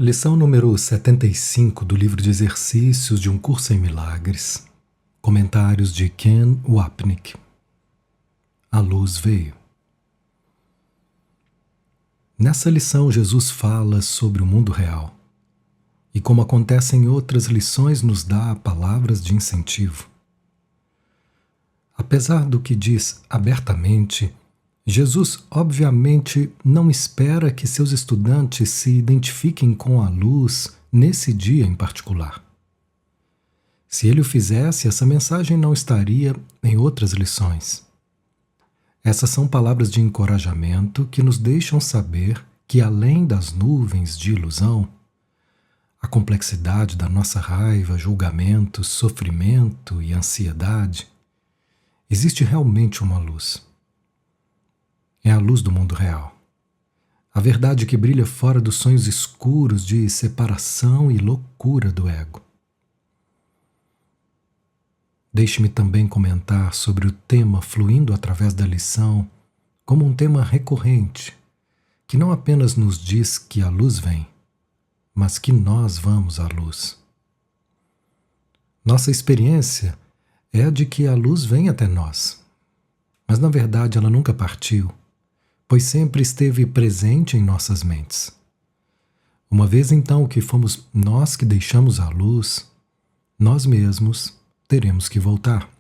Lição número 75 do livro de exercícios de um curso em milagres. Comentários de Ken Wapnick. A luz veio. Nessa lição, Jesus fala sobre o mundo real e, como acontece em outras lições, nos dá palavras de incentivo. Apesar do que diz abertamente, Jesus obviamente não espera que seus estudantes se identifiquem com a luz nesse dia em particular. Se ele o fizesse, essa mensagem não estaria em outras lições. Essas são palavras de encorajamento que nos deixam saber que, além das nuvens de ilusão, a complexidade da nossa raiva, julgamento, sofrimento e ansiedade, existe realmente uma luz. É a luz do mundo real. A verdade que brilha fora dos sonhos escuros de separação e loucura do ego. Deixe-me também comentar sobre o tema fluindo através da lição como um tema recorrente, que não apenas nos diz que a luz vem, mas que nós vamos à luz. Nossa experiência é a de que a luz vem até nós, mas na verdade ela nunca partiu, pois sempre esteve presente em nossas mentes. Uma vez então que fomos nós que deixamos a luz, nós mesmos teremos que voltar.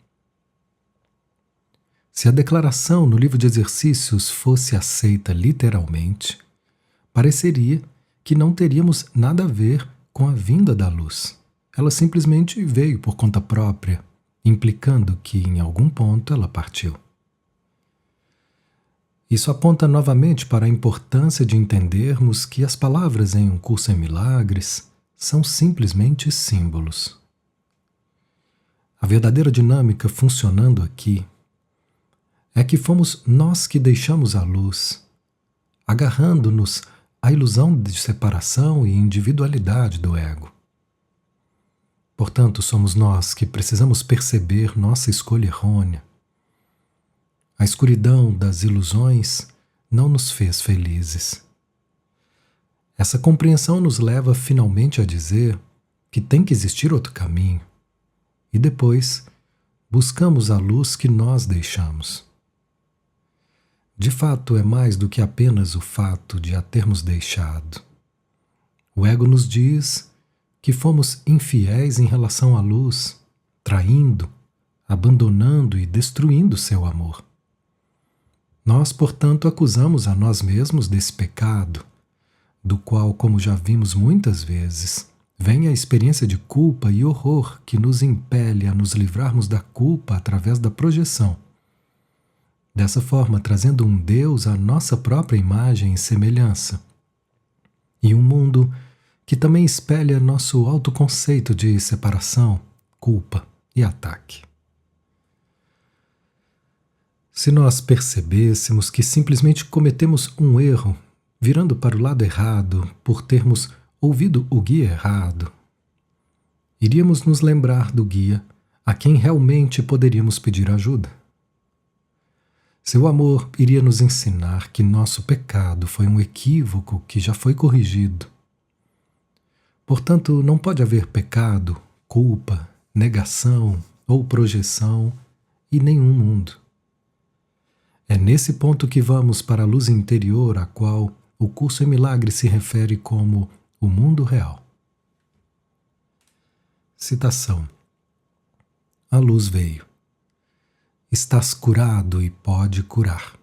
Se a declaração no livro de exercícios fosse aceita literalmente, pareceria que não teríamos nada a ver com a vinda da luz. Ela simplesmente veio por conta própria, implicando que em algum ponto ela partiu. Isso aponta novamente para a importância de entendermos que as palavras em um curso em milagres são simplesmente símbolos. A verdadeira dinâmica funcionando aqui é que fomos nós que deixamos a luz, agarrando-nos à ilusão de separação e individualidade do ego. Portanto, somos nós que precisamos perceber nossa escolha errônea. A escuridão das ilusões não nos fez felizes. Essa compreensão nos leva finalmente a dizer que tem que existir outro caminho, e depois buscamos a luz que nós deixamos. De fato, é mais do que apenas o fato de a termos deixado. O ego nos diz que fomos infiéis em relação à luz, traindo, abandonando e destruindo seu amor. Nós, portanto, acusamos a nós mesmos desse pecado, do qual, como já vimos muitas vezes, vem a experiência de culpa e horror que nos impele a nos livrarmos da culpa através da projeção. Dessa forma, trazendo um Deus à nossa própria imagem e semelhança, e um mundo que também espelha nosso autoconceito de separação, culpa e ataque. Se nós percebêssemos que simplesmente cometemos um erro, virando para o lado errado por termos ouvido o guia errado, iríamos nos lembrar do guia a quem realmente poderíamos pedir ajuda. Seu amor iria nos ensinar que nosso pecado foi um equívoco que já foi corrigido. Portanto, não pode haver pecado, culpa, negação ou projeção e nenhum mundo. É nesse ponto que vamos para a luz interior, a qual o curso em milagres se refere como o mundo real. Citação: A luz veio. Estás curado e pode curar.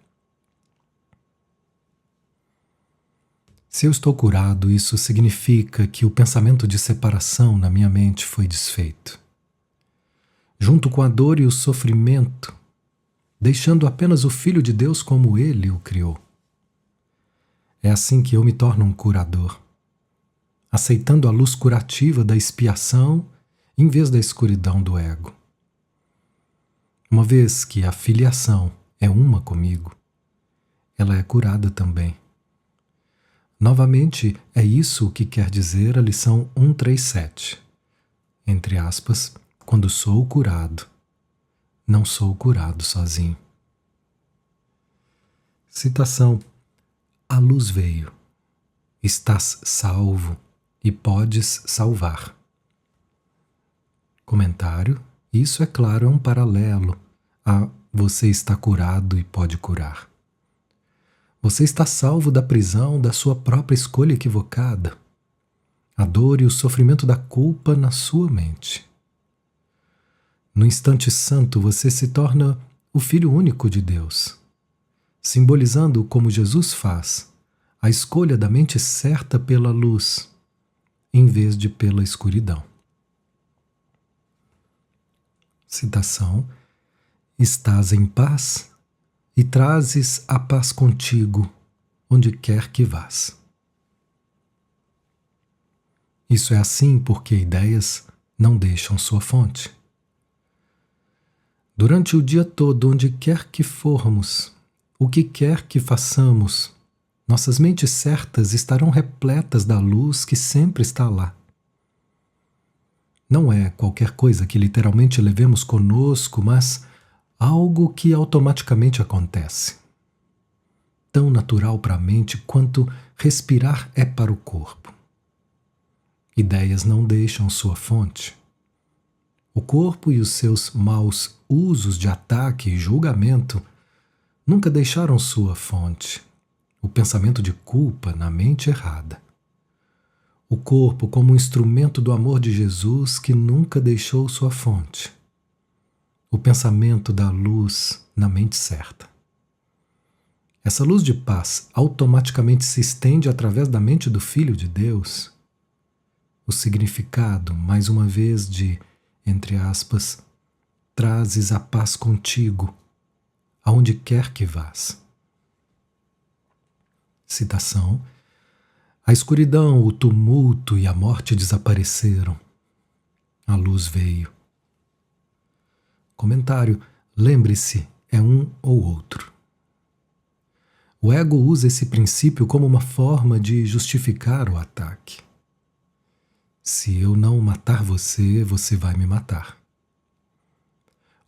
Se eu estou curado, isso significa que o pensamento de separação na minha mente foi desfeito. Junto com a dor e o sofrimento, deixando apenas o Filho de Deus como Ele o criou. É assim que eu me torno um curador, aceitando a luz curativa da expiação em vez da escuridão do ego. Uma vez que a filiação é uma comigo, ela é curada também. Novamente, é isso o que quer dizer a lição 137. Entre aspas, quando sou curado, não sou curado sozinho. Citação: A luz veio. Estás salvo e podes salvar. Comentário: isso, é claro, é um paralelo a você está curado e pode curar. Você está salvo da prisão da sua própria escolha equivocada, a dor e o sofrimento da culpa na sua mente. No instante santo, você se torna o Filho único de Deus, simbolizando, como Jesus faz, a escolha da mente certa pela luz, em vez de pela escuridão. Citação: estás em paz e trazes a paz contigo, onde quer que vás. Isso é assim porque ideias não deixam sua fonte. Durante o dia todo, onde quer que formos, o que quer que façamos, nossas mentes certas estarão repletas da luz que sempre está lá. Não é qualquer coisa que literalmente levemos conosco, mas algo que automaticamente acontece. Tão natural para a mente quanto respirar é para o corpo. Ideias não deixam sua fonte. O corpo e os seus maus usos de ataque e julgamento nunca deixaram sua fonte. O pensamento de culpa na mente errada. O corpo como um instrumento do amor de Jesus que nunca deixou sua fonte. O pensamento da luz na mente certa. Essa luz de paz automaticamente se estende através da mente do Filho de Deus. O significado, mais uma vez, de, entre aspas, trazes a paz contigo, aonde quer que vás. Citação: a escuridão, o tumulto e a morte desapareceram. A luz veio. Comentário: lembre-se, é um ou outro. O ego usa esse princípio como uma forma de justificar o ataque. Se eu não matar você, você vai me matar.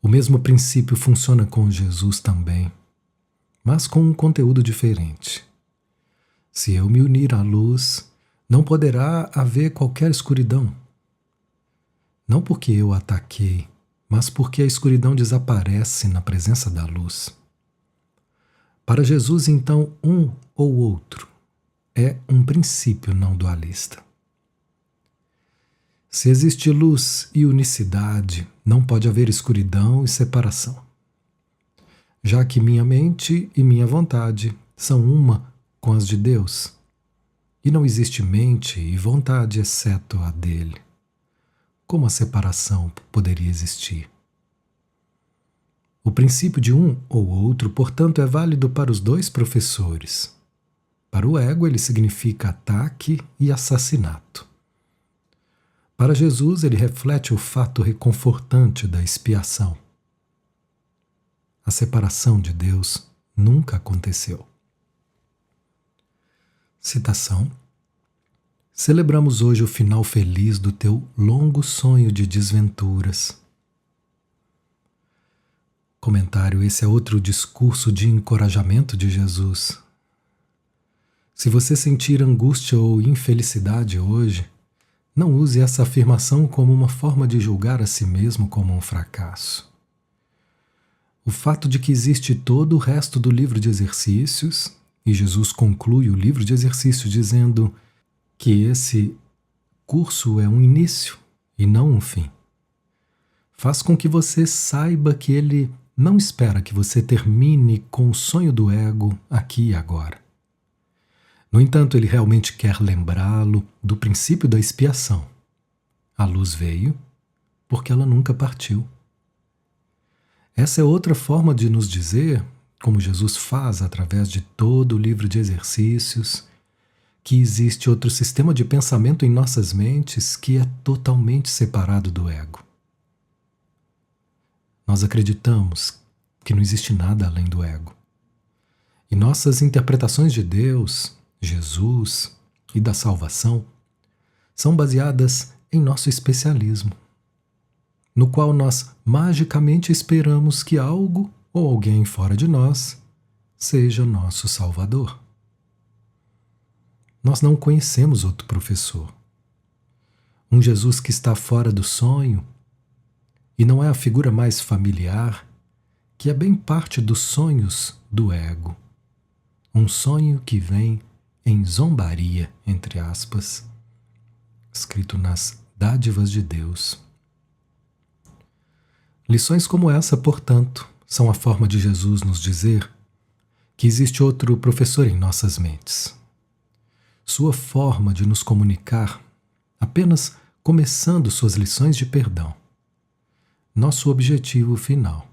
O mesmo princípio funciona com Jesus também, mas com um conteúdo diferente. Se eu me unir à luz, não poderá haver qualquer escuridão. Não porque eu ataquei, mas porque a escuridão desaparece na presença da luz. Para Jesus, então, um ou outro é um princípio não dualista. Se existe luz e unicidade, não pode haver escuridão e separação. Já que minha mente e minha vontade são uma com as de Deus, e não existe mente e vontade exceto a dele, como a separação poderia existir? O princípio de um ou outro, portanto, é válido para os dois professores. Para o ego, ele significa ataque e assassinato. Para Jesus, ele reflete o fato reconfortante da expiação. A separação de Deus nunca aconteceu. Citação: celebramos hoje o final feliz do teu longo sonho de desventuras. Comentário: esse é outro discurso de encorajamento de Jesus. Se você sentir angústia ou infelicidade hoje, não use essa afirmação como uma forma de julgar a si mesmo como um fracasso. O fato de que existe todo o resto do livro de exercícios, e Jesus conclui o livro de exercícios dizendo que esse curso é um início e não um fim, faz com que você saiba que ele não espera que você termine com o sonho do ego aqui e agora. No entanto, ele realmente quer lembrá-lo do princípio da expiação. A luz veio porque ela nunca partiu. Essa é outra forma de nos dizer, como Jesus faz através de todo o livro de exercícios, que existe outro sistema de pensamento em nossas mentes que é totalmente separado do ego. Nós acreditamos que não existe nada além do ego. E nossas interpretações de Deus, Jesus e da salvação são baseadas em nosso especialismo, no qual nós magicamente esperamos que algo ou alguém fora de nós seja nosso Salvador. Nós não conhecemos outro professor, Um Jesus que está fora do sonho e não é a figura mais familiar, que é bem parte dos sonhos do ego. Um sonho que vem em zombaria, entre aspas, escrito nas dádivas de Deus. Lições como essa, portanto, são a forma de Jesus nos dizer que existe outro professor em nossas mentes. Sua forma de nos comunicar apenas começando suas lições de perdão. Nosso objetivo final.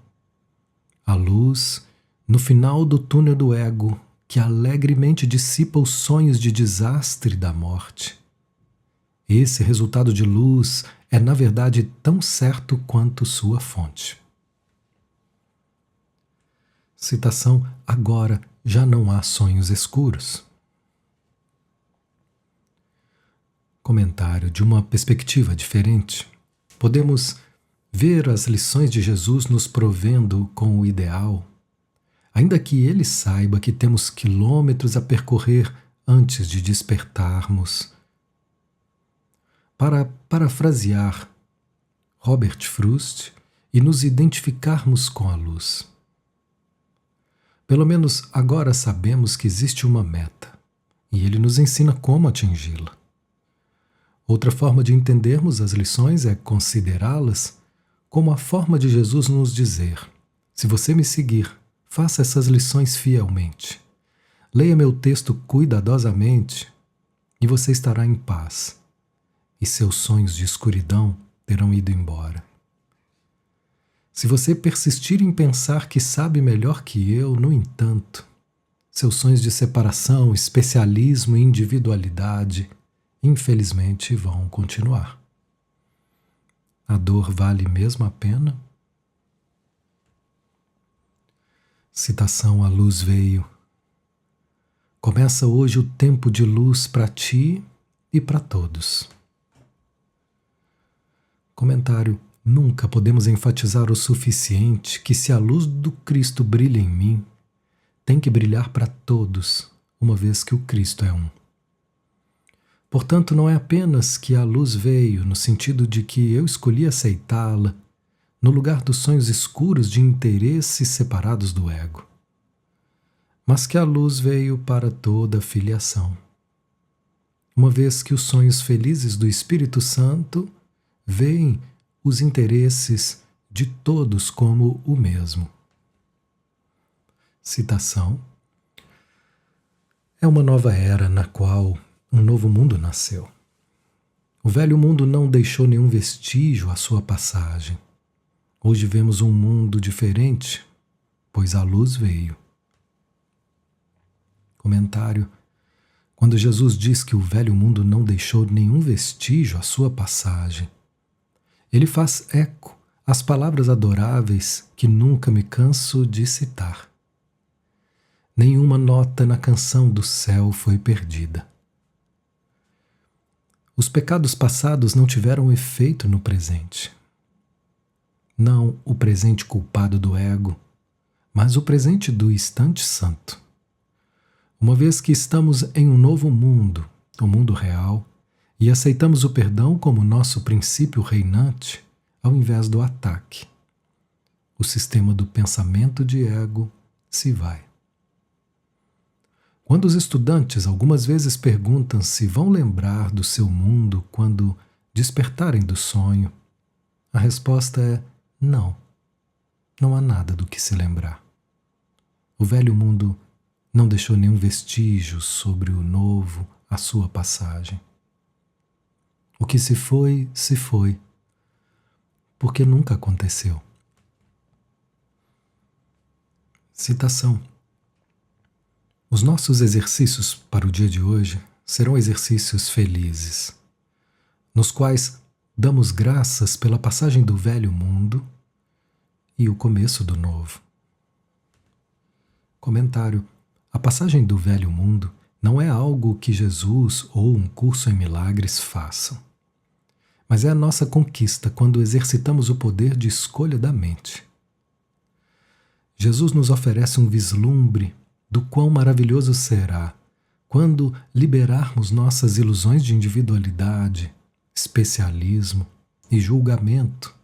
A luz no final do túnel do ego que alegremente dissipa os sonhos de desastre da morte. Esse resultado de luz é, na verdade, tão certo quanto sua fonte. Citação: agora já não há sonhos escuros. Comentário: de uma perspectiva diferente, podemos ver as lições de Jesus nos provendo com o ideal, ainda que ele saiba que temos quilômetros a percorrer antes de despertarmos. Para parafrasear Robert Frost e nos identificarmos com a luz. Pelo menos agora sabemos que existe uma meta, e ele nos ensina como atingi-la. Outra forma de entendermos as lições é considerá-las como a forma de Jesus nos dizer: se você me seguir, faça essas lições fielmente. Leia meu texto cuidadosamente e você estará em paz. E seus sonhos de escuridão terão ido embora. Se você persistir em pensar que sabe melhor que eu, no entanto, seus sonhos de separação, especialismo e individualidade, infelizmente, vão continuar. A dor vale mesmo a pena? Citação: a luz veio. Começa hoje o tempo de luz para ti e para todos. Comentário: nunca podemos enfatizar o suficiente que se a luz do Cristo brilha em mim, tem que brilhar para todos, uma vez que o Cristo é um. Portanto, não é apenas que a luz veio no sentido de que eu escolhi aceitá-la no lugar dos sonhos escuros de interesses separados do ego, mas que a luz veio para toda a filiação, uma vez que os sonhos felizes do Espírito Santo veem os interesses de todos como o mesmo. Citação: é uma nova era na qual um novo mundo nasceu. O velho mundo não deixou nenhum vestígio à sua passagem. Hoje vemos um mundo diferente, pois a luz veio. Comentário: quando Jesus diz que o velho mundo não deixou nenhum vestígio à sua passagem, ele faz eco às palavras adoráveis que nunca me canso de citar. Nenhuma nota na canção do céu foi perdida. Os pecados passados não tiveram efeito no presente. Não o presente culpado do ego, mas o presente do instante santo. Uma vez que estamos em um novo mundo, o mundo real, e aceitamos o perdão como nosso princípio reinante, ao invés do ataque, o sistema do pensamento de ego se vai. Quando os estudantes algumas vezes perguntam se vão lembrar do seu mundo quando despertarem do sonho, a resposta é não. Não há nada do que se lembrar. O velho mundo não deixou nenhum vestígio sobre o novo à sua passagem. O que se foi, porque nunca aconteceu. Citação: os nossos exercícios para o dia de hoje serão exercícios felizes, nos quais damos graças pela passagem do velho mundo e o começo do novo. Comentário: a passagem do velho mundo não é algo que Jesus ou um curso em milagres façam, mas é a nossa conquista quando exercitamos o poder de escolha da mente. Jesus nos oferece um vislumbre do quão maravilhoso será quando liberarmos nossas ilusões de individualidade, especialismo e julgamento,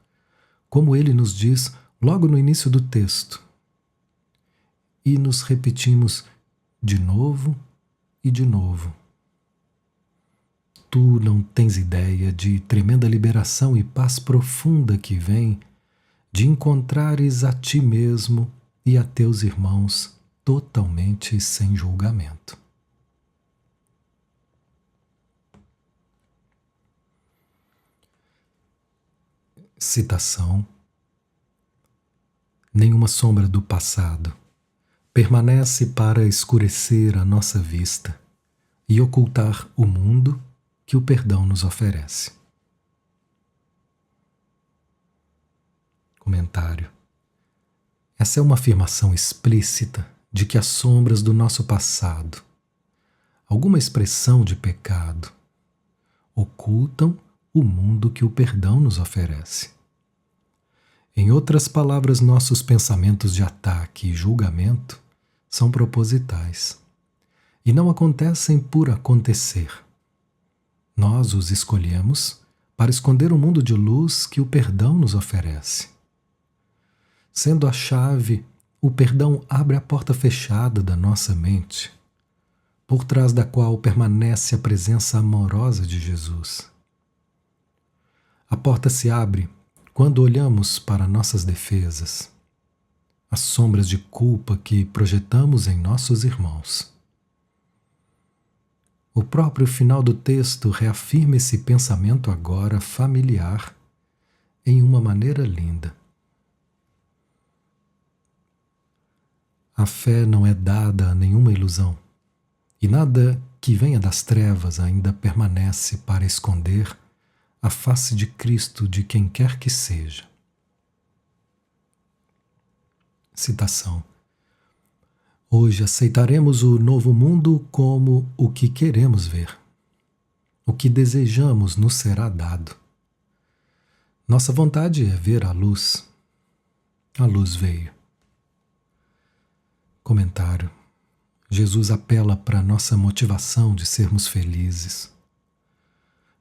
como ele nos diz logo no início do texto. E nos repetimos de novo e de novo. Tu não tens ideia de tremenda liberação e paz profunda que vem de encontrares a ti mesmo e a teus irmãos totalmente sem julgamento. Citação: nenhuma sombra do passado permanece para escurecer a nossa vista e ocultar o mundo que o perdão nos oferece. Comentário: essa é uma afirmação explícita de que as sombras do nosso passado, alguma expressão de pecado, ocultam o mundo que o perdão nos oferece. Em outras palavras, nossos pensamentos de ataque e julgamento são propositais e não acontecem por acontecer. Nós os escolhemos para esconder o mundo de luz que o perdão nos oferece. Sendo a chave, o perdão abre a porta fechada da nossa mente, por trás da qual permanece a presença amorosa de Jesus. A porta se abre quando olhamos para nossas defesas, as sombras de culpa que projetamos em nossos irmãos. O próprio final do texto reafirma esse pensamento agora familiar em uma maneira linda. A fé não é dada a nenhuma ilusão, e nada que venha das trevas ainda permanece para esconder a face de Cristo de quem quer que seja. Citação: hoje aceitaremos o novo mundo como o que queremos ver. O que desejamos nos será dado. Nossa vontade é ver a luz. A luz veio. Comentário: Jesus apela para a nossa motivação de sermos felizes,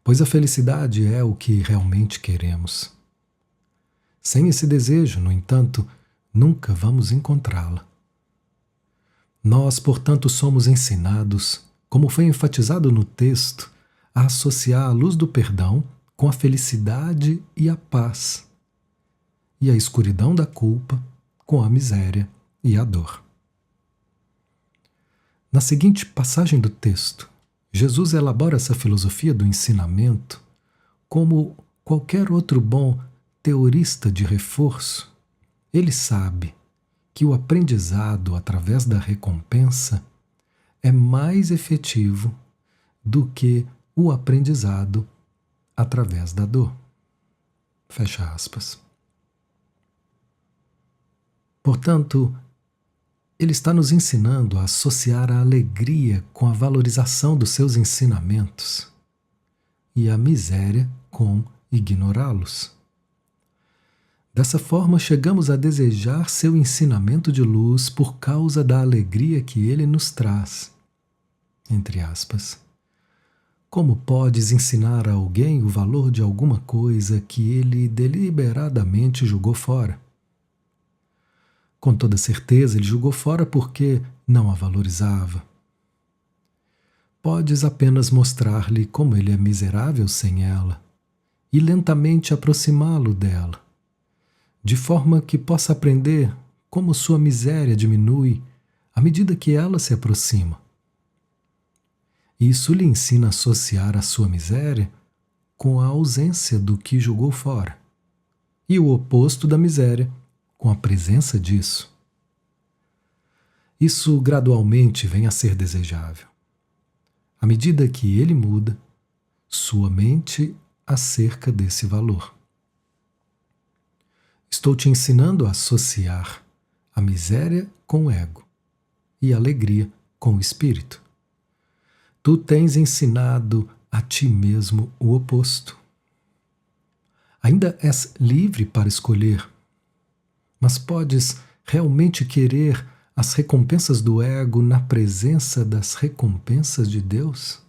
pois a felicidade é o que realmente queremos. Sem esse desejo, no entanto, nunca vamos encontrá-la. Nós, portanto, somos ensinados, como foi enfatizado no texto, a associar a luz do perdão com a felicidade e a paz, e a escuridão da culpa com a miséria e a dor. Na seguinte passagem do texto, Jesus elabora essa filosofia do ensinamento como qualquer outro bom teorista de reforço. Ele sabe que o aprendizado através da recompensa é mais efetivo do que o aprendizado através da dor. Fecha aspas. Portanto, ele está nos ensinando a associar a alegria com a valorização dos seus ensinamentos e a miséria com ignorá-los. Dessa forma, chegamos a desejar seu ensinamento de luz por causa da alegria que ele nos traz. Entre aspas. Como podes ensinar a alguém o valor de alguma coisa que ele deliberadamente jogou fora? Com toda certeza, ele jogou fora porque não a valorizava. Podes apenas mostrar-lhe como ele é miserável sem ela e lentamente aproximá-lo dela, de forma que possa aprender como sua miséria diminui à medida que ela se aproxima. Isso lhe ensina a associar a sua miséria com a ausência do que jogou fora, e o oposto da miséria com a presença disso. Isso gradualmente vem a ser desejável. À medida que ele muda, sua mente acerca desse valor. Estou te ensinando a associar a miséria com o ego e a alegria com o espírito. Tu tens ensinado a ti mesmo o oposto. Ainda és livre para escolher, mas podes realmente querer as recompensas do ego na presença das recompensas de Deus?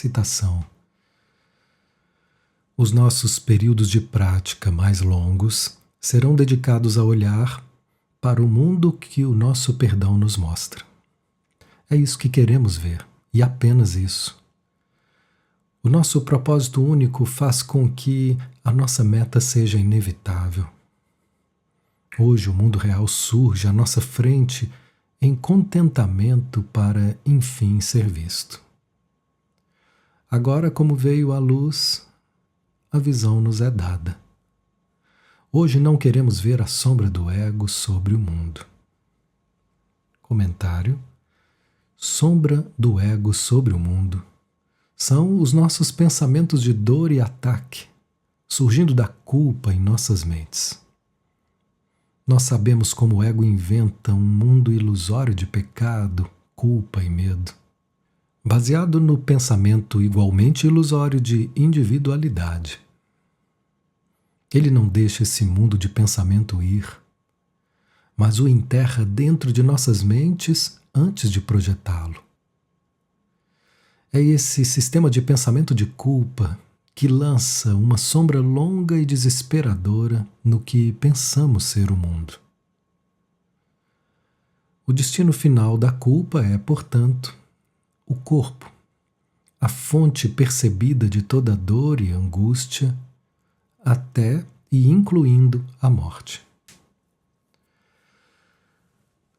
Citação: os nossos períodos de prática mais longos serão dedicados a olhar para o mundo que o nosso perdão nos mostra. É isso que queremos ver, e apenas isso. O nosso propósito único faz com que a nossa meta seja inevitável. Hoje o mundo real surge à nossa frente em contentamento para, enfim, ser visto. Agora, como veio a luz, a visão nos é dada. Hoje não queremos ver a sombra do ego sobre o mundo. Comentário: sombra do ego sobre o mundo são os nossos pensamentos de dor e ataque, surgindo da culpa em nossas mentes. Nós sabemos como o ego inventa um mundo ilusório de pecado, culpa e medo, baseado no pensamento igualmente ilusório de individualidade. Ele não deixa esse mundo de pensamento ir, mas o enterra dentro de nossas mentes antes de projetá-lo. É esse sistema de pensamento de culpa que lança uma sombra longa e desesperadora no que pensamos ser o mundo. O destino final da culpa é, portanto, o corpo, a fonte percebida de toda dor e angústia, até e incluindo a morte.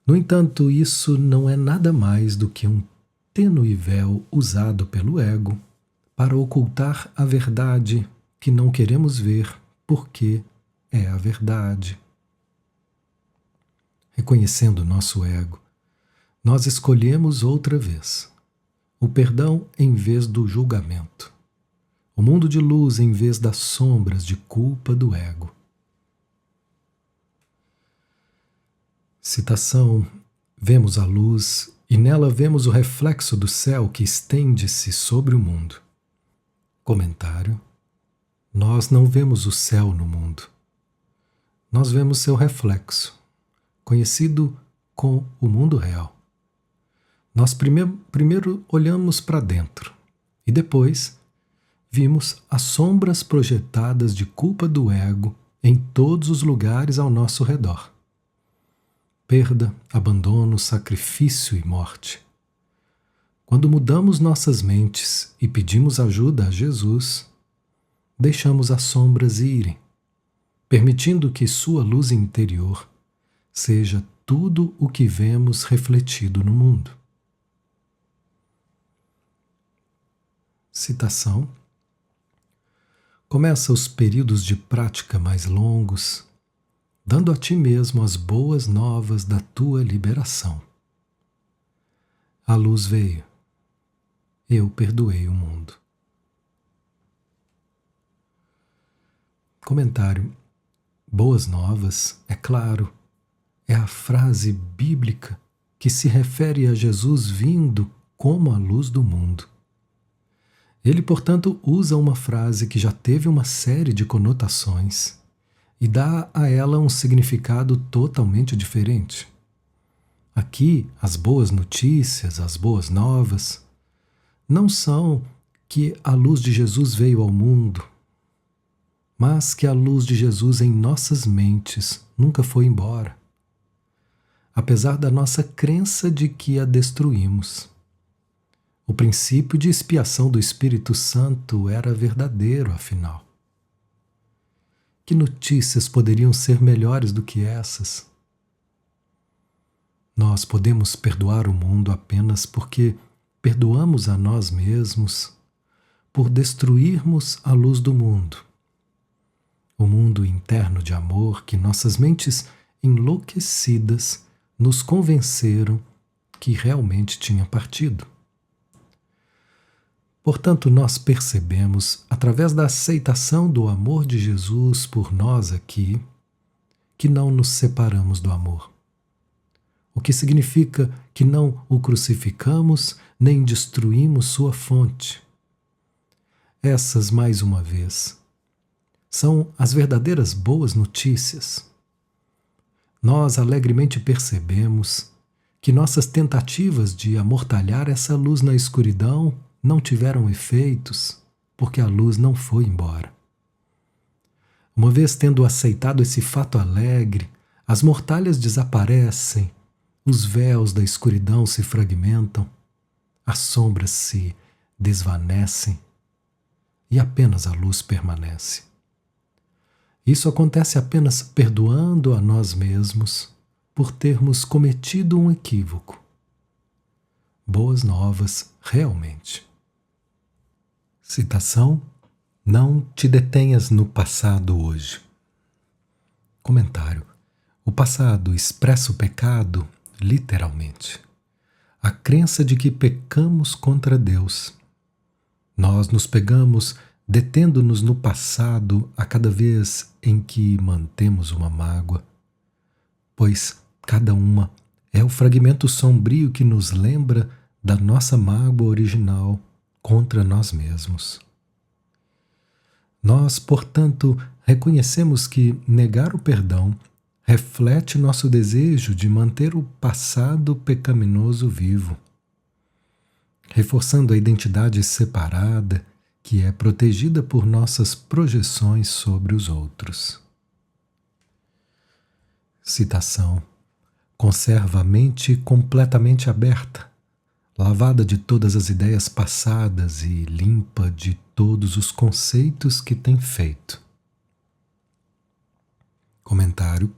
No entanto, isso não é nada mais do que um tênue véu usado pelo ego para ocultar a verdade que não queremos ver porque é a verdade. Reconhecendo nosso ego, nós escolhemos outra vez o perdão em vez do julgamento, o mundo de luz em vez das sombras de culpa do ego. Citação: vemos a luz e nela vemos o reflexo do céu que estende-se sobre o mundo. Comentário: nós não vemos o céu no mundo. Nós vemos seu reflexo, conhecido como o mundo real. Nós primeiro olhamos para dentro e depois vimos as sombras projetadas de culpa do ego em todos os lugares ao nosso redor. Perda, abandono, sacrifício e morte. Quando mudamos nossas mentes e pedimos ajuda a Jesus, deixamos as sombras irem, permitindo que sua luz interior seja tudo o que vemos refletido no mundo. Citação: começa os períodos de prática mais longos, dando a ti mesmo as boas novas da tua liberação. A luz veio. Eu perdoei o mundo. Comentário: boas novas, é claro, é a frase bíblica que se refere a Jesus vindo como a luz do mundo. Ele, portanto, usa uma frase que já teve uma série de conotações e dá a ela um significado totalmente diferente. Aqui, as boas notícias, as boas novas, não são que a luz de Jesus veio ao mundo, mas que a luz de Jesus em nossas mentes nunca foi embora, apesar da nossa crença de que a destruímos. O princípio de expiação do Espírito Santo era verdadeiro, afinal. Que notícias poderiam ser melhores do que essas? Nós podemos perdoar o mundo apenas porque perdoamos a nós mesmos por destruirmos a luz do mundo, o mundo interno de amor que nossas mentes enlouquecidas nos convenceram que realmente tinha partido. Portanto, nós percebemos, através da aceitação do amor de Jesus por nós aqui, que não nos separamos do amor. O que significa que não o crucificamos nem destruímos sua fonte. Essas, mais uma vez, são as verdadeiras boas notícias. Nós alegremente percebemos que nossas tentativas de amortalhar essa luz na escuridão não tiveram efeitos, porque a luz não foi embora. Uma vez tendo aceitado esse fato alegre, as mortalhas desaparecem, os véus da escuridão se fragmentam, as sombras se desvanecem e apenas a luz permanece. Isso acontece apenas perdoando a nós mesmos por termos cometido um equívoco. Boas novas, realmente. Citação: não te detenhas no passado hoje. Comentário: o passado expressa o pecado, literalmente. A crença de que pecamos contra Deus. Nós nos pegamos detendo-nos no passado a cada vez em que mantemos uma mágoa, pois cada uma é o fragmento sombrio que nos lembra da nossa mágoa original contra nós mesmos. Nós, portanto, reconhecemos que negar o perdão reflete nosso desejo de manter o passado pecaminoso vivo, reforçando a identidade separada que é protegida por nossas projeções sobre os outros. Citação: conserva a mente completamente aberta, lavada de todas as ideias passadas e limpa de todos os conceitos que tem feito. Comentário: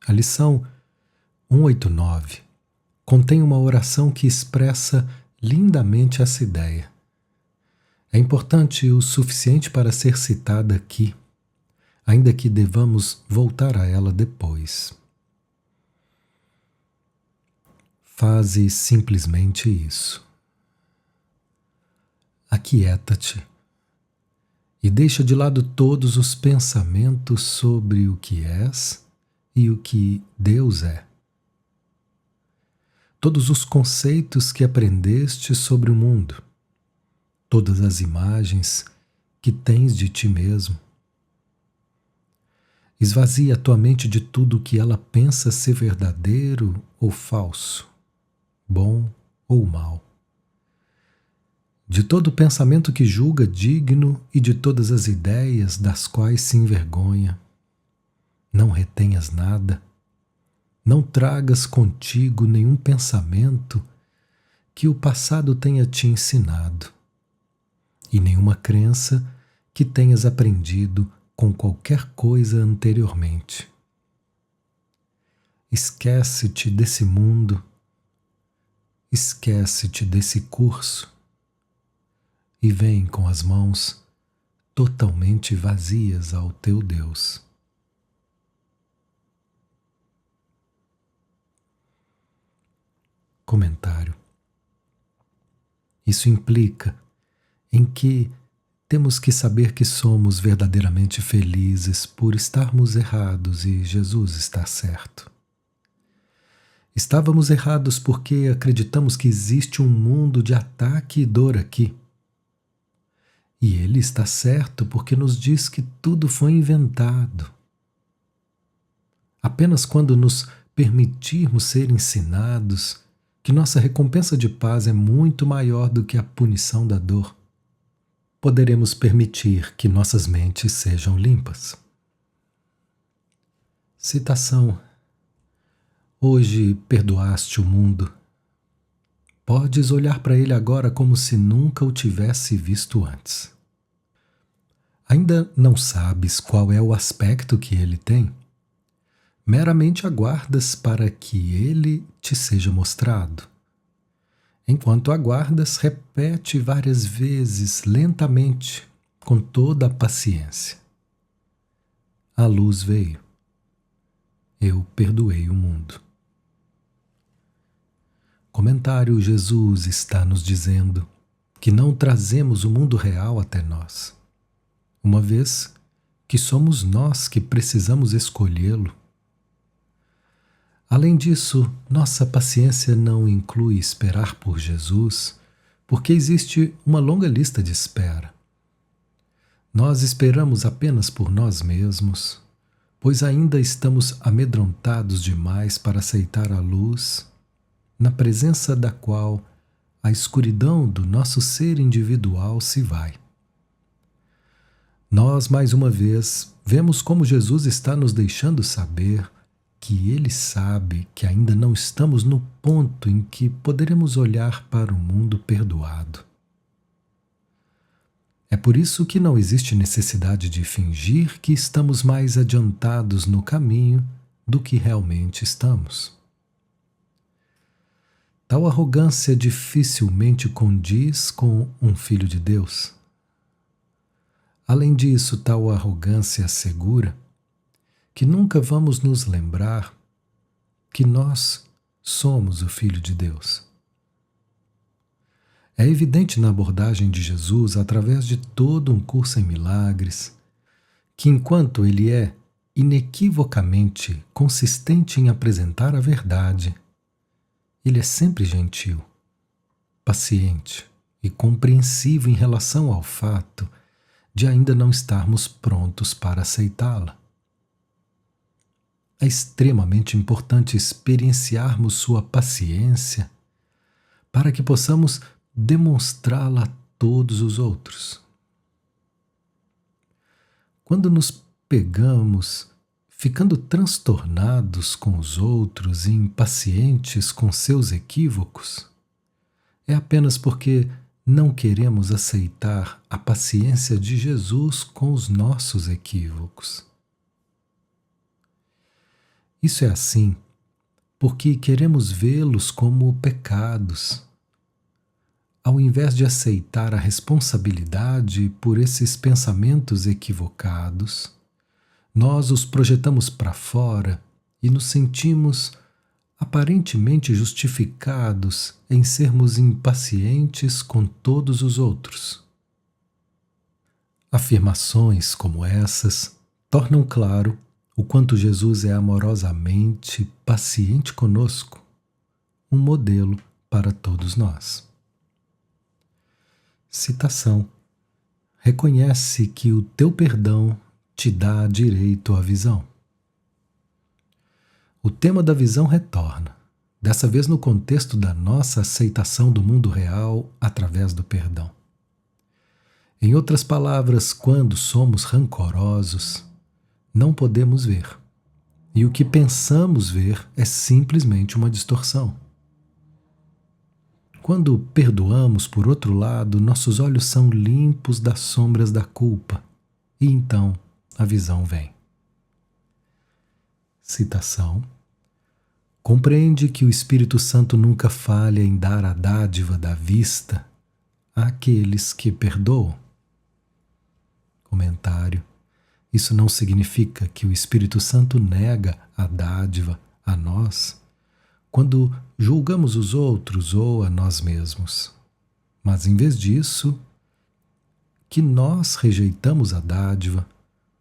a lição 189 contém uma oração que expressa lindamente essa ideia. É importante o suficiente para ser citada aqui, ainda que devamos voltar a ela depois. Faze simplesmente isso. Aquieta-te e deixa de lado todos os pensamentos sobre o que és e o que Deus é. Todos os conceitos que aprendeste sobre o mundo, todas as imagens que tens de ti mesmo. Esvazia a tua mente de tudo o que ela pensa ser verdadeiro ou falso, bom ou mal. De todo pensamento que julga digno e de todas as ideias das quais se envergonha. Não retenhas nada. Não tragas contigo nenhum pensamento que o passado tenha te ensinado, e nenhuma crença que tenhas aprendido com qualquer coisa anteriormente. Esquece-te desse mundo, esquece-te desse curso e vem com as mãos totalmente vazias ao teu Deus. Comentário: isso implica em que temos que saber que somos verdadeiramente felizes por estarmos errados e Jesus está certo. Estávamos errados porque acreditamos que existe um mundo de ataque e dor aqui. E ele está certo porque nos diz que tudo foi inventado. Apenas quando nos permitirmos ser ensinados que nossa recompensa de paz é muito maior do que a punição da dor, poderemos permitir que nossas mentes sejam limpas. Citação: hoje perdoaste o mundo. Podes olhar para ele agora como se nunca o tivesse visto antes. Ainda não sabes qual é o aspecto que ele tem? Meramente aguardas para que ele te seja mostrado. Enquanto aguardas, repete várias vezes, lentamente, com toda a paciência. A luz veio. Eu perdoei o mundo. Comentário: Jesus está nos dizendo que não trazemos o mundo real até nós, uma vez que somos nós que precisamos escolhê-lo. Além disso, nossa paciência não inclui esperar por Jesus, porque existe uma longa lista de espera. Nós esperamos apenas por nós mesmos, pois ainda estamos amedrontados demais para aceitar a luz, na presença da qual a a escuridão do nosso ser individual se vai. Nós, mais uma vez, vemos como Jesus está nos deixando saber que Ele sabe que ainda não estamos no ponto em que poderemos olhar para o mundo perdoado. É por isso que não existe necessidade de fingir que estamos mais adiantados no caminho do que realmente estamos. Tal arrogância dificilmente condiz com um filho de Deus. Além disso, tal arrogância assegura que nunca vamos nos lembrar que nós somos o Filho de Deus. É evidente na abordagem de Jesus, através de todo um curso em milagres, que enquanto ele é inequivocamente consistente em apresentar a verdade, ele é sempre gentil, paciente e compreensivo em relação ao fato de ainda não estarmos prontos para aceitá-la. É extremamente importante experienciarmos sua paciência para que possamos demonstrá-la a todos os outros. Quando nos pegamos ficando transtornados com os outros e impacientes com seus equívocos, é apenas porque não queremos aceitar a paciência de Jesus com os nossos equívocos. Isso é assim porque queremos vê-los como pecados, ao invés de aceitar a responsabilidade por esses pensamentos equivocados. Nós os projetamos para fora e nos sentimos aparentemente justificados em sermos impacientes com todos os outros. Afirmações como essas tornam claro o quanto Jesus é amorosamente paciente conosco, um modelo para todos nós. Citação: reconhece que o teu perdão te dá direito à visão. O tema da visão retorna, dessa vez no contexto da nossa aceitação do mundo real através do perdão. Em outras palavras, quando somos rancorosos, não podemos ver, e o que pensamos ver é simplesmente uma distorção. Quando perdoamos, por outro lado, nossos olhos são limpos das sombras da culpa, e então a visão vem. Citação: compreende que o Espírito Santo nunca falha em dar a dádiva da vista àqueles que perdoam. Comentário: isso não significa que o Espírito Santo nega a dádiva a nós quando julgamos os outros ou a nós mesmos, mas em vez disso, que nós rejeitamos a dádiva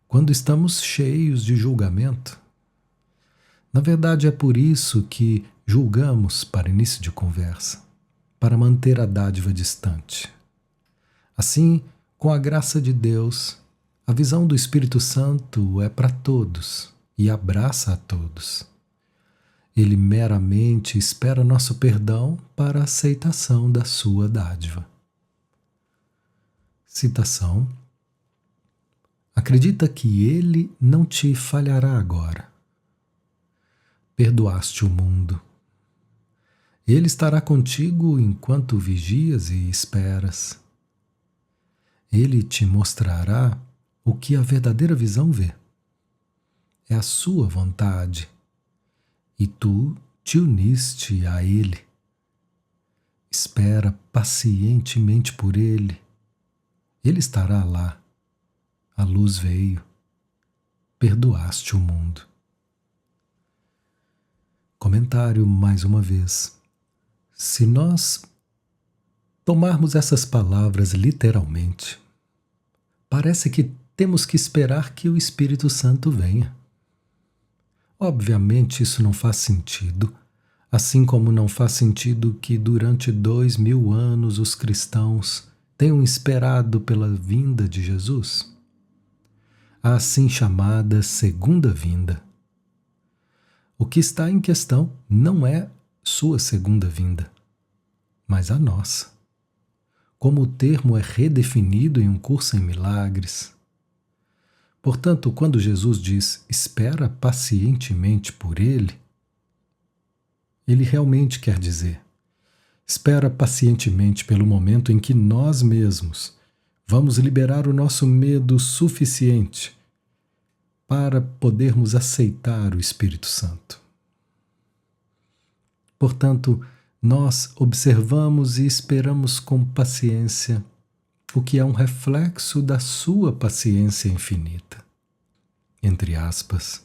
quando estamos cheios de julgamento. Na verdade, é por isso que julgamos para início de conversa, para manter a dádiva distante. Assim, com a graça de Deus, a visão do Espírito Santo é para todos e abraça a todos. Ele meramente espera nosso perdão para a aceitação da sua dádiva. Citação: acredita que ele não te falhará agora. Perdoaste o mundo. Ele estará contigo enquanto vigias e esperas. Ele te mostrará o que a verdadeira visão vê. É a sua vontade, e tu te uniste a ele. Espera pacientemente por ele. Ele estará lá. A luz veio. Perdoaste o mundo. Comentário mais uma vez. Se nós tomarmos essas palavras literalmente, parece que temos que esperar que o Espírito Santo venha. Obviamente isso não faz sentido, assim como não faz sentido que durante 2000 anos os cristãos tenham esperado pela vinda de Jesus, a assim chamada segunda vinda. O que está em questão não é sua segunda vinda, mas a nossa. Como o termo é redefinido em Um Curso em Milagres. Portanto, quando Jesus diz espera pacientemente por ele realmente quer dizer espera pacientemente pelo momento em que nós mesmos vamos liberar o nosso medo suficiente para podermos aceitar o Espírito Santo. Portanto, nós observamos e esperamos com paciência, o que é um reflexo da sua paciência infinita. Entre aspas,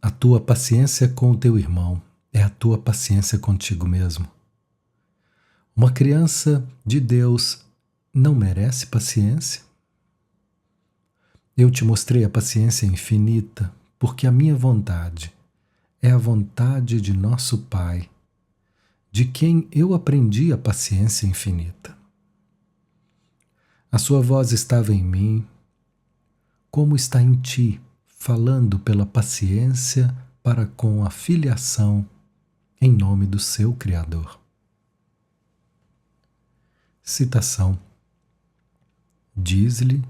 a tua paciência com o teu irmão é a tua paciência contigo mesmo. Uma criança de Deus não merece paciência? Eu te mostrei a paciência infinita, porque a minha vontade é a vontade de nosso Pai, de quem eu aprendi a paciência infinita. A sua voz estava em mim, como está em ti, falando pela paciência para com a filiação em nome do seu Criador. Citação: diz-lhe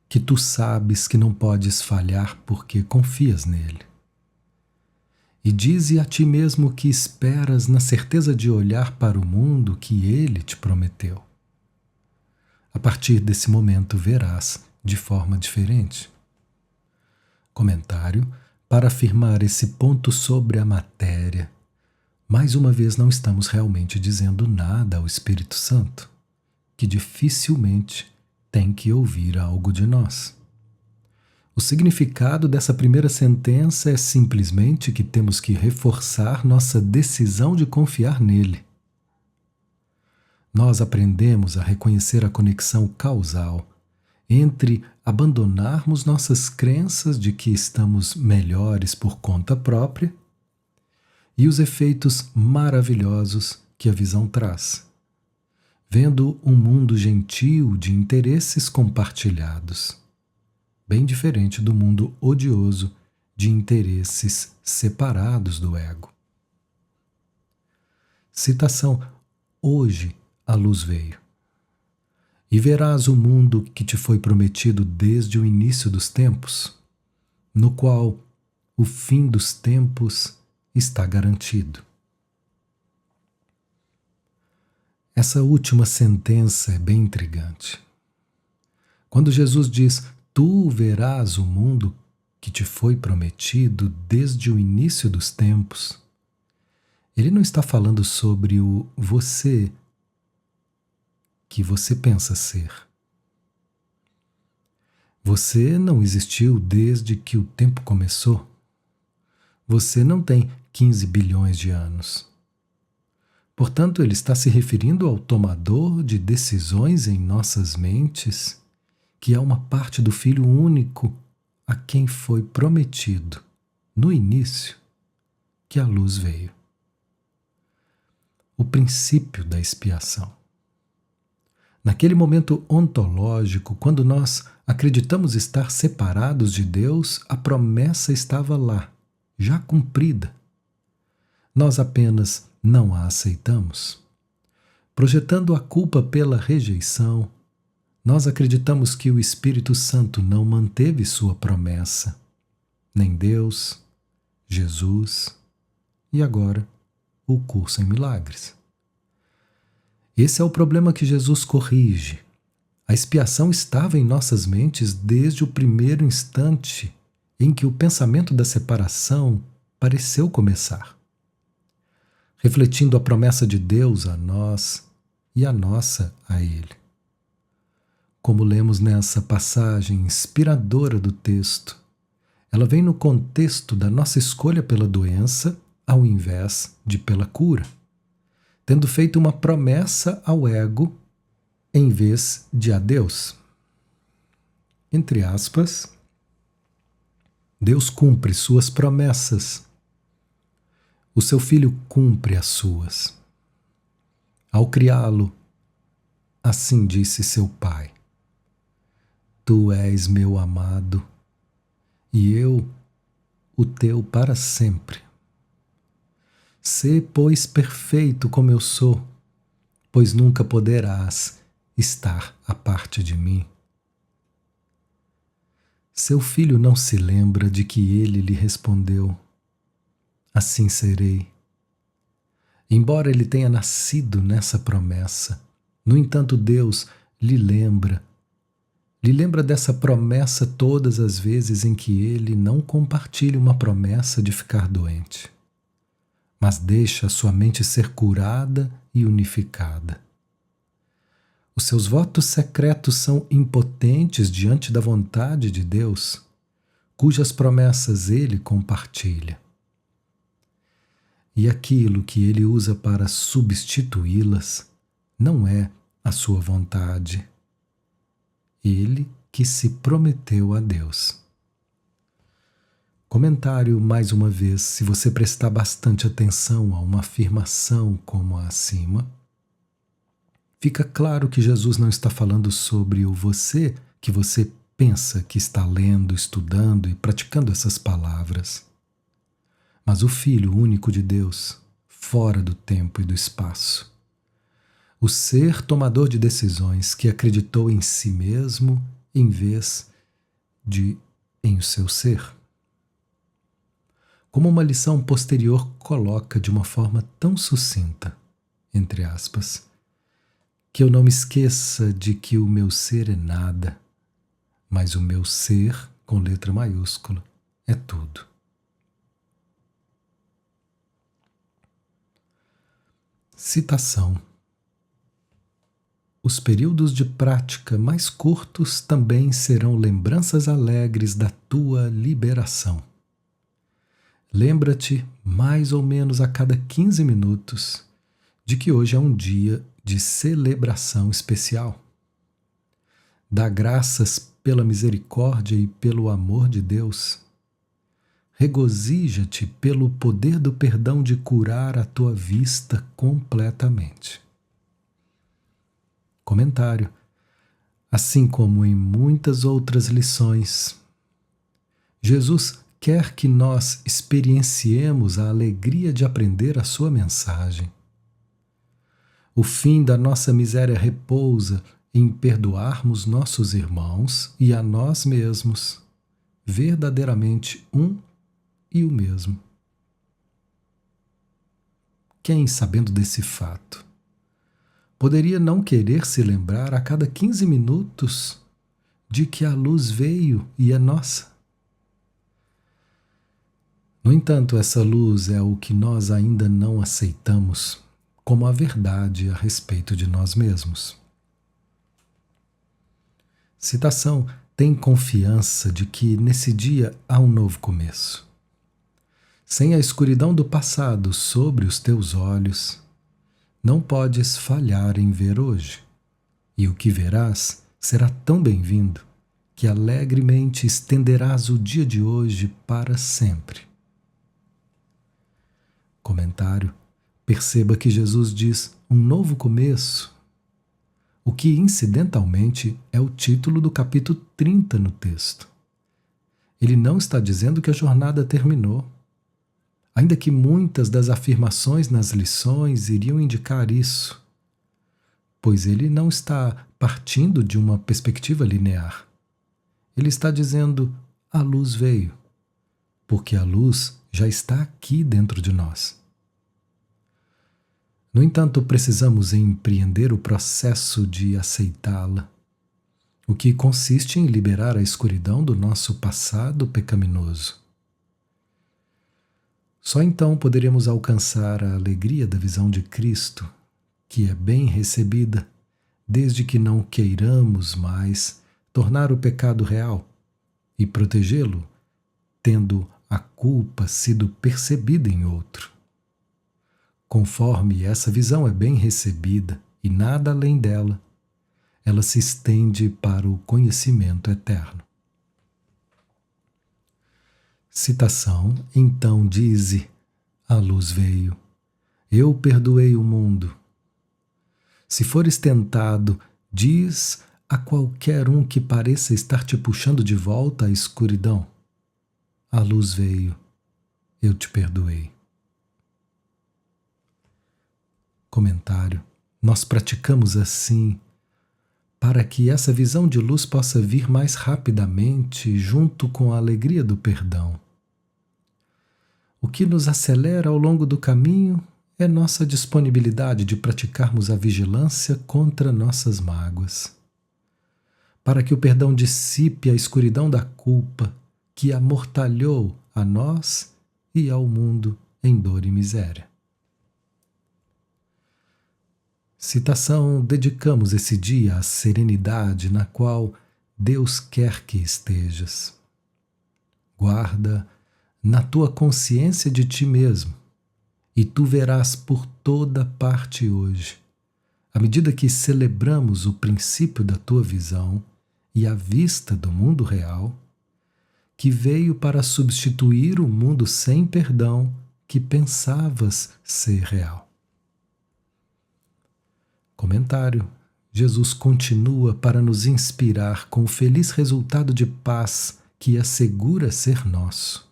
que tu sabes que não podes falhar porque confias nele. E dize a ti mesmo que esperas na certeza de olhar para o mundo que ele te prometeu. A partir desse momento verás de forma diferente. Comentário para afirmar esse ponto sobre a matéria. Mais uma vez não estamos realmente dizendo nada ao Espírito Santo, que dificilmente tem que ouvir algo de nós. O significado dessa primeira sentença é simplesmente que temos que reforçar nossa decisão de confiar nele. Nós aprendemos a reconhecer a conexão causal entre abandonarmos nossas crenças de que estamos melhores por conta própria e os efeitos maravilhosos que a visão traz, vendo um mundo gentil de interesses compartilhados, bem diferente do mundo odioso de interesses separados do ego. Citação: hoje a luz veio, e verás o mundo que te foi prometido desde o início dos tempos, no qual o fim dos tempos está garantido. Essa última sentença é bem intrigante. Quando Jesus diz, tu verás o mundo que te foi prometido desde o início dos tempos, ele não está falando sobre o você que você pensa ser. Você não existiu desde que o tempo começou. Você não tem 15 bilhões de anos. Portanto, ele está se referindo ao tomador de decisões em nossas mentes, que é uma parte do Filho único a quem foi prometido, no início, que a luz veio. O princípio da expiação. Naquele momento ontológico, quando nós acreditamos estar separados de Deus, a promessa estava lá, já cumprida. Nós apenas não a aceitamos. Projetando a culpa pela rejeição, nós acreditamos que o Espírito Santo não manteve sua promessa, nem Deus, Jesus e agora o Curso em Milagres. Esse é o problema que Jesus corrige. A expiação estava em nossas mentes desde o primeiro instante em que o pensamento da separação pareceu começar, refletindo a promessa de Deus a nós e a nossa a Ele. Como lemos nessa passagem inspiradora do texto, ela vem no contexto da nossa escolha pela doença ao invés de pela cura, tendo feito uma promessa ao ego em vez de a Deus. Entre aspas, Deus cumpre suas promessas. O seu filho cumpre as suas. Ao criá-lo, assim disse seu pai: tu és meu amado, e eu o teu para sempre. Sê, pois, perfeito como eu sou, pois nunca poderás estar à parte de mim. Seu filho não se lembra de que ele lhe respondeu: assim serei. Embora ele tenha nascido nessa promessa, no entanto, Deus lhe lembra dessa promessa todas as vezes em que ele não compartilha uma promessa de ficar doente, mas deixa a sua mente ser curada e unificada. Os seus votos secretos são impotentes diante da vontade de Deus, cujas promessas ele compartilha. E aquilo que ele usa para substituí-las não é a sua vontade. Ele que se prometeu a Deus. Comentário mais uma vez: se você prestar bastante atenção a uma afirmação como a acima, fica claro que Jesus não está falando sobre o você que você pensa que está lendo, estudando e praticando essas palavras, mas o Filho único de Deus, fora do tempo e do espaço. O ser tomador de decisões que acreditou em si mesmo em vez de em o seu ser. Como uma lição posterior coloca de uma forma tão sucinta, entre aspas, que eu não me esqueça de que o meu ser é nada, mas o meu ser, com letra maiúscula, é tudo. Citação: os períodos de prática mais curtos também serão lembranças alegres da tua liberação. Lembra-te, mais ou menos a cada 15 minutos, de que hoje é um dia de celebração especial. Dá graças pela misericórdia e pelo amor de Deus. Regozija-te pelo poder do perdão de curar a tua vista completamente. Comentário: assim como em muitas outras lições, Jesus quer que nós experienciemos a alegria de aprender a sua mensagem. O fim da nossa miséria repousa em perdoarmos nossos irmãos e a nós mesmos, verdadeiramente um e o mesmo. Quem, sabendo desse fato, poderia não querer se lembrar a cada 15 minutos de que a luz veio e é nossa? No entanto, essa luz é o que nós ainda não aceitamos como a verdade a respeito de nós mesmos. Citação: tem confiança de que nesse dia há um novo começo. Sem a escuridão do passado sobre os teus olhos, não podes falhar em ver hoje, e o que verás será tão bem-vindo que alegremente estenderás o dia de hoje para sempre. Comentário: perceba que Jesus diz um novo começo, o que incidentalmente é o título do capítulo 30 no texto. Ele não está dizendo que a jornada terminou, ainda que muitas das afirmações nas lições iriam indicar isso, pois ele não está partindo de uma perspectiva linear. Ele está dizendo: a luz veio, porque a luz já está aqui dentro de nós. No entanto, precisamos empreender o processo de aceitá-la, o que consiste em liberar a escuridão do nosso passado pecaminoso. Só então poderemos alcançar a alegria da visão de Cristo, que é bem recebida, desde que não queiramos mais tornar o pecado real e protegê-lo, tendo a culpa sido percebida em outro. Conforme essa visão é bem recebida e nada além dela, ela se estende para o conhecimento eterno. Citação: então dize, a luz veio, eu perdoei o mundo. Se fores tentado, diz a qualquer um que pareça estar te puxando de volta à escuridão, a luz veio, eu te perdoei. Comentário: Nós praticamos assim para que essa visão de luz possa vir mais rapidamente junto com a alegria do perdão. O que nos acelera ao longo do caminho é nossa disponibilidade de praticarmos a vigilância contra nossas mágoas, para que o perdão dissipe a escuridão da culpa que amortalhou a nós e ao mundo em dor e miséria. Citação: dedicamos esse dia à serenidade na qual Deus quer que estejas. Guarda na tua consciência de ti mesmo, e tu verás por toda parte hoje, à medida que celebramos o princípio da tua visão e a vista do mundo real, que veio para substituir o mundo sem perdão que pensavas ser real. Comentário: Jesus continua para nos inspirar com o feliz resultado de paz que assegura ser nosso.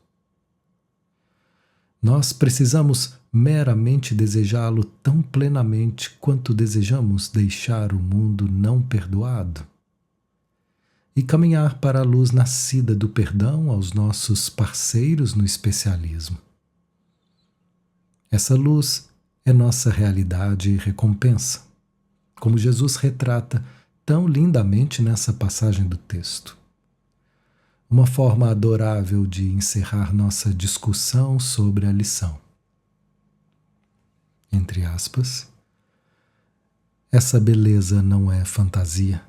Nós precisamos meramente desejá-lo tão plenamente quanto desejamos deixar o mundo não perdoado e caminhar para a luz nascida do perdão aos nossos parceiros no especialismo. Essa luz é nossa realidade e recompensa, como Jesus retrata tão lindamente nessa passagem do texto. Uma forma adorável de encerrar nossa discussão sobre a lição. Entre aspas, essa beleza não é fantasia.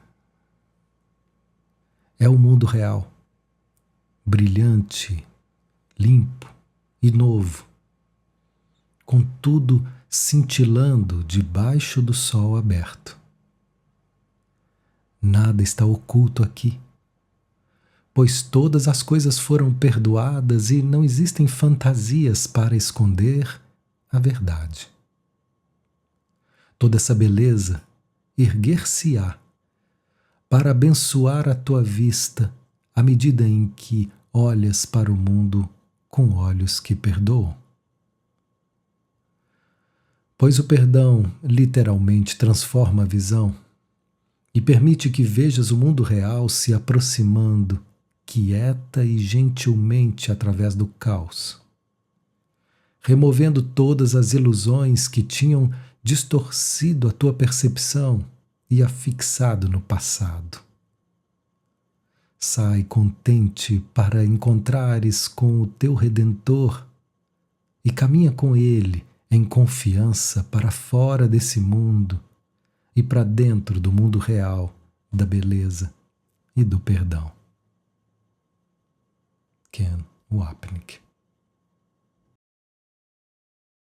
É o mundo real, brilhante, limpo e novo, com tudo cintilando debaixo do sol aberto. Nada está oculto aqui, pois todas as coisas foram perdoadas e não existem fantasias para esconder a verdade. Toda essa beleza erguer-se-á para abençoar a tua vista à medida em que olhas para o mundo com olhos que perdoam. Pois o perdão literalmente transforma a visão e permite que vejas o mundo real se aproximando quieta e gentilmente através do caos, removendo todas as ilusões que tinham distorcido a tua percepção e a fixado no passado. Sai contente para encontrares com o teu Redentor e caminha com ele em confiança para fora desse mundo e para dentro do mundo real, da beleza e do perdão. Ken Wapnick.